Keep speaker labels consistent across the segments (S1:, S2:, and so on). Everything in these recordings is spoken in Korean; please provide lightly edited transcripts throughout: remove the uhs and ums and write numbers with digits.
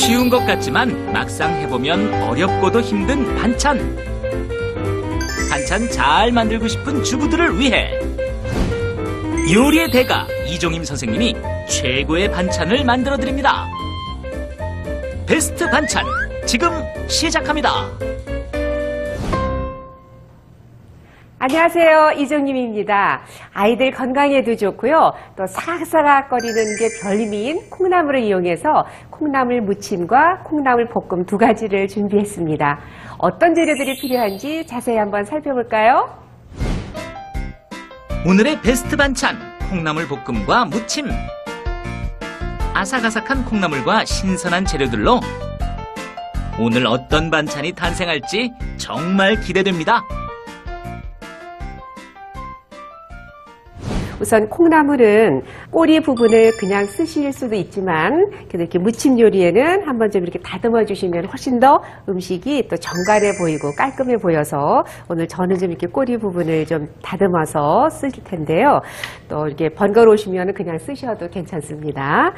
S1: 쉬운 것 같지만 막상 해보면 어렵고도 힘든 반찬. 반찬 잘 만들고 싶은 주부들을 위해 요리의 대가 이종임 선생님이 최고의 반찬을 만들어 드립니다. 베스트 반찬 지금 시작합니다.
S2: 안녕하세요. 이종님입니다. 아이들 건강에도 좋고요. 또 사각사각거리는 게 별미인 콩나물을 이용해서 콩나물 무침과 콩나물 볶음 두 가지를 준비했습니다. 어떤 재료들이 필요한지 자세히 한번 살펴볼까요?
S1: 오늘의 베스트 반찬 콩나물 볶음과 무침. 아삭아삭한 콩나물과 신선한 재료들로 오늘 어떤 반찬이 탄생할지 정말 기대됩니다.
S2: 우선 콩나물은 꼬리 부분을 그냥 쓰실 수도 있지만 그래도 이렇게 무침 요리에는 한번 좀 이렇게 다듬어 주시면 훨씬 더 음식이 또 정갈해 보이고 깔끔해 보여서 오늘 저는 좀 이렇게 꼬리 부분을 좀 다듬어서 쓸 텐데요. 또 이렇게 번거로우시면 그냥 쓰셔도 괜찮습니다.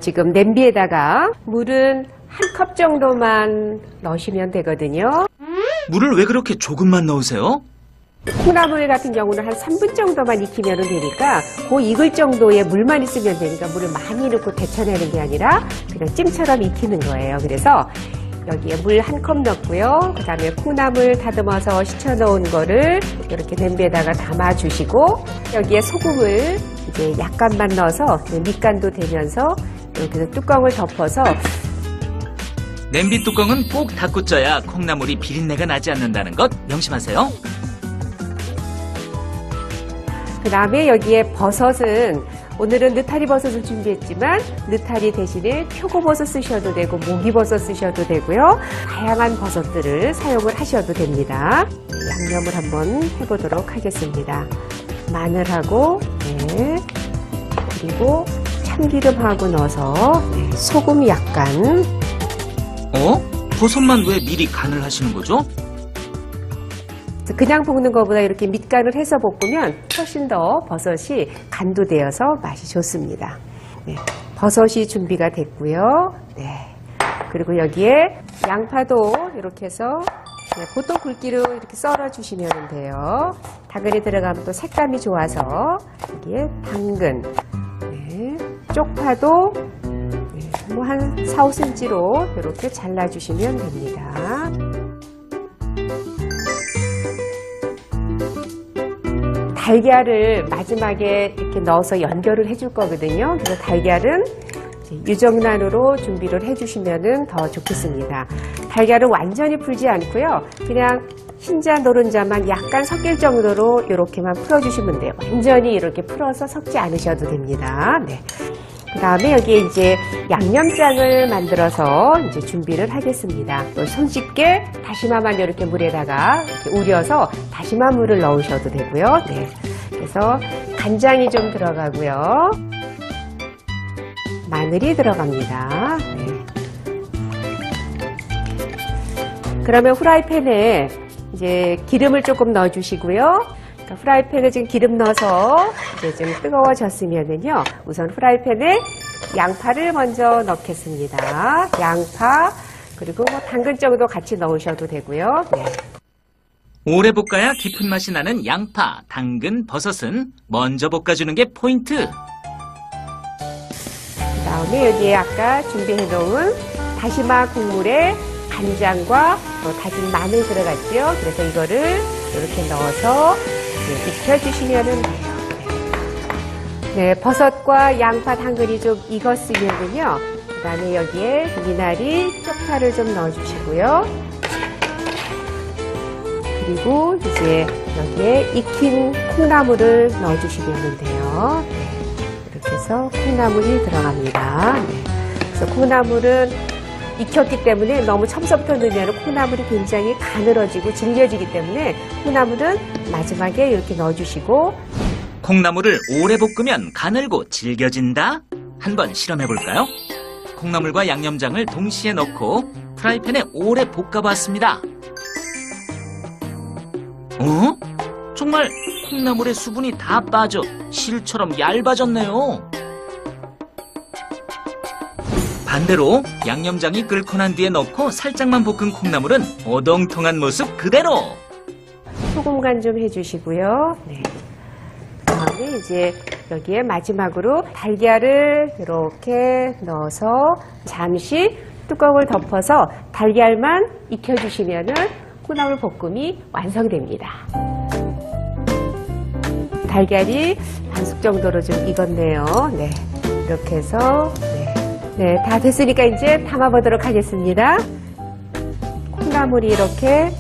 S2: 지금 냄비에다가 물은 한 컵 정도만 넣으시면 되거든요.
S1: 물을 왜 그렇게 조금만 넣으세요?
S2: 콩나물 같은 경우는 한 3분 정도만 익히면 되니까 그 익을 정도의 물만 있으면 되니까 물을 많이 넣고 데쳐내는 게 아니라 그냥 찜처럼 익히는 거예요. 그래서 여기에 물 한 컵 넣고요. 그 다음에 콩나물 다듬어서 식혀놓은 거를 이렇게 냄비에다가 담아주시고 여기에 소금을 이제 약간만 넣어서 밑간도 되면서 이렇게 뚜껑을 덮어서
S1: 냄비 뚜껑은 꼭 닫고 쪄야 콩나물이 비린내가 나지 않는다는 것 명심하세요.
S2: 그 다음에 여기에 버섯은 오늘은 느타리 버섯을 준비했지만 느타리 대신에 표고버섯 쓰셔도 되고 목이버섯 쓰셔도 되고요. 다양한 버섯들을 사용을 하셔도 됩니다. 양념을 한번 해보도록 하겠습니다. 마늘하고 그리고 참기름하고 넣어서 소금 약간.
S1: 버섯만 왜 미리 간을 하시는 거죠?
S2: 그냥 볶는 것보다 이렇게 밑간을 해서 볶으면 훨씬 더 버섯이 간도 되어서 맛이 좋습니다. 버섯이 준비가 됐고요. 그리고 여기에 양파도 이렇게 해서 보통 굵기로 이렇게 썰어 주시면 돼요. 당근이 들어가면 또 색감이 좋아서 여기에 당근, 쪽파도 뭐 한 4, 5cm로 이렇게 잘라주시면 됩니다. 달걀을 마지막에 이렇게 넣어서 연결을 해줄 거거든요. 그래서 달걀은 유정란으로 준비를 해주시면 더 좋겠습니다. 달걀은 완전히 풀지 않고요. 그냥 흰자, 노른자만 약간 섞일 정도로 이렇게만 풀어주시면 돼요. 완전히 이렇게 풀어서 섞지 않으셔도 됩니다. 그 다음에 여기에 이제 양념장을 만들어서 이제 준비를 하겠습니다. 또 손쉽게 다시마만 이렇게 물에다가 이렇게 우려서 다시마 물을 넣으셔도 되고요. 그래서 간장이 좀 들어가고요. 마늘이 들어갑니다. 그러면 후라이팬에 이제 기름을 조금 넣어주시고요. 프라이팬에 지금 기름 넣어서 이제 좀 뜨거워졌으면은요. 우선 프라이팬에 양파를 먼저 넣겠습니다. 양파 그리고 뭐 당근 정도 같이 넣으셔도 되고요.
S1: 오래 볶아야 깊은 맛이 나는 양파, 당근, 버섯은 먼저 볶아주는 게 포인트.
S2: 그 다음에 여기에 아까 준비해 놓은 다시마 국물에 간장과 다진 마늘 들어갔죠. 그래서 이거를 이렇게 넣어서 익혀주시면 돼요. 버섯과 양파, 당근이 좀 익었으면요. 그 다음에 여기에 미나리, 쪽파를 좀 넣어주시고요. 그리고 이제 여기에 익힌 콩나물을 넣어주시면 돼요. 이렇게 해서 콩나물이 들어갑니다. 그래서 콩나물은 익혔기 때문에 너무 처음부터 넣으면 콩나물이 굉장히 가늘어지고 질겨지기 때문에 콩나물은 마지막에 이렇게 넣어주시고.
S1: 콩나물을 오래 볶으면 가늘고 질겨진다? 한번 실험해볼까요? 콩나물과 양념장을 동시에 넣고 프라이팬에 오래 볶아봤습니다. 정말 콩나물의 수분이 다 빠져 실처럼 얇아졌네요. 반대로 양념장이 끓고 난 뒤에 넣고 살짝만 볶은 콩나물은 오동통한 모습 그대로.
S2: 소금 간 좀 해주시고요. 네. 그다음에 이제 여기에 마지막으로 달걀을 이렇게 넣어서 잠시 뚜껑을 덮어서 달걀만 익혀주시면은 콩나물 볶음이 완성됩니다. 달걀이 반숙 정도로 좀 익었네요. 네, 이렇게 해서 네, 다 됐으니까 이제 담아보도록 하겠습니다. 콩나물이 이렇게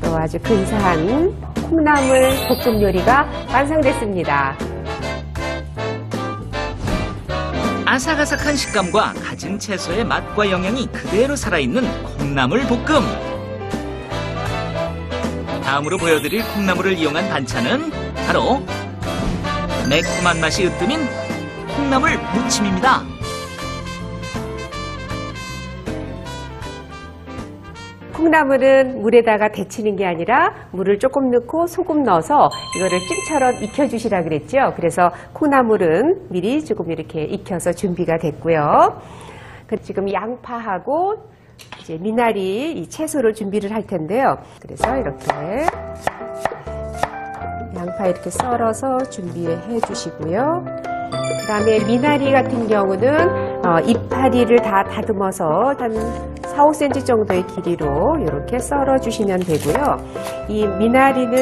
S2: 또 아주 근사한 콩나물 볶음 요리가 완성됐습니다.
S1: 아삭아삭한 식감과 가진 채소의 맛과 영양이 그대로 살아있는 콩나물 볶음. 다음으로 보여드릴 콩나물을 이용한 반찬은 바로 매콤한 맛이 으뜸인 콩나물 무침입니다.
S2: 콩나물은 물에다가 데치는 게 아니라 물을 조금 넣고 소금 넣어서 이거를 찜처럼 익혀주시라 그랬죠. 그래서 콩나물은 미리 조금 이렇게 익혀서 준비가 됐고요. 지금 양파하고 이제 미나리 이 채소를 준비를 할 텐데요. 그래서 이렇게 양파 이렇게 썰어서 준비해 주시고요. 그 다음에 미나리 같은 경우는 이파리를 다 다듬어서 한 4-5cm 정도의 길이로 이렇게 썰어 주시면 되고요. 이 미나리는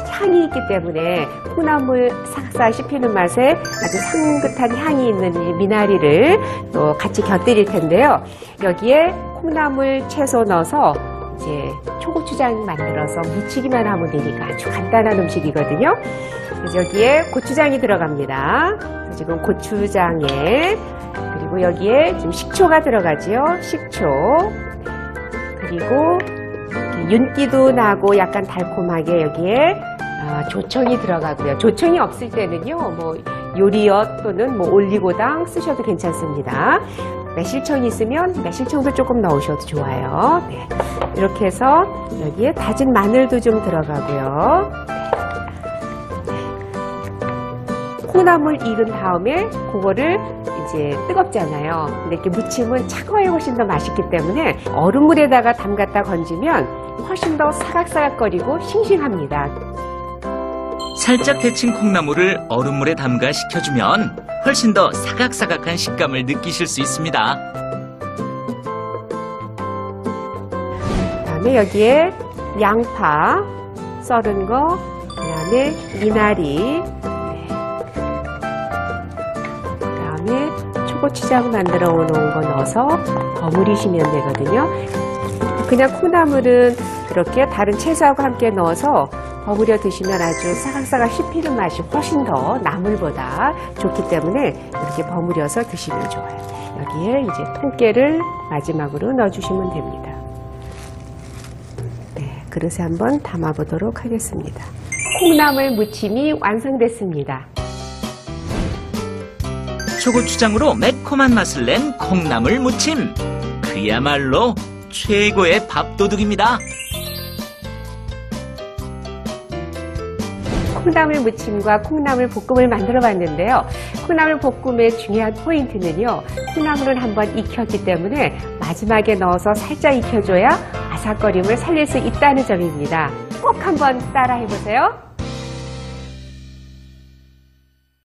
S2: 향이 있기 때문에 콩나물 싹싹 씹히는 맛에 아주 향긋한 향이 있는 이 미나리를 또 같이 곁들일 텐데요. 여기에 콩나물 채소 넣어서 이제 초고추장 만들어서 무치기만 하면 되니까 아주 간단한 음식이거든요. 그래서 여기에 고추장이 들어갑니다. 그래서 지금 고추장에 그리고 여기에 지금 식초가 들어가지요. 식초 그리고 윤기도 나고 약간 달콤하게 여기에 조청이 들어가고요. 조청이 없을 때는요, 뭐 요리엿 또는 뭐 올리고당 쓰셔도 괜찮습니다. 매실청이 있으면 매실청도 조금 넣으셔도 좋아요. 네. 이렇게 해서 여기에 다진 마늘도 좀 들어가고요. 콩나물 익은 다음에 그거를 이제 뜨겁잖아요. 근데 이렇게 무침은 차가워야 훨씬 더 맛있기 때문에 얼음물에다가 담갔다 건지면 훨씬 더 사각사각거리고 싱싱합니다.
S1: 살짝 데친 콩나물을 얼음물에 담가 식혀주면 훨씬 더 사각사각한 식감을 느끼실 수 있습니다.
S2: 그다음에 여기에 양파 썰은 거, 그다음에 미나리, 그다음에 초고추장 만들어 놓은 거 넣어서 버무리시면 되거든요. 그냥 콩나물은 이렇게 다른 채소하고 함께 넣어서 버무려 드시면 아주 사각사각 씹히는 맛이 훨씬 더 나물보다 좋기 때문에 이렇게 버무려서 드시면 좋아요. 여기에 이제 통깨를 마지막으로 넣어주시면 됩니다. 네, 그릇에 한번 담아보도록 하겠습니다. 콩나물 무침이 완성됐습니다.
S1: 초고추장으로 매콤한 맛을 낸 콩나물 무침. 그야말로 최고의 밥도둑입니다.
S2: 콩나물 무침과 콩나물 볶음을 만들어 봤는데요. 콩나물 볶음의 중요한 포인트는요. 콩나물은 한번 익혔기 때문에 마지막에 넣어서 살짝 익혀줘야 아삭거림을 살릴 수 있다는 점입니다. 꼭 한번 따라 해보세요.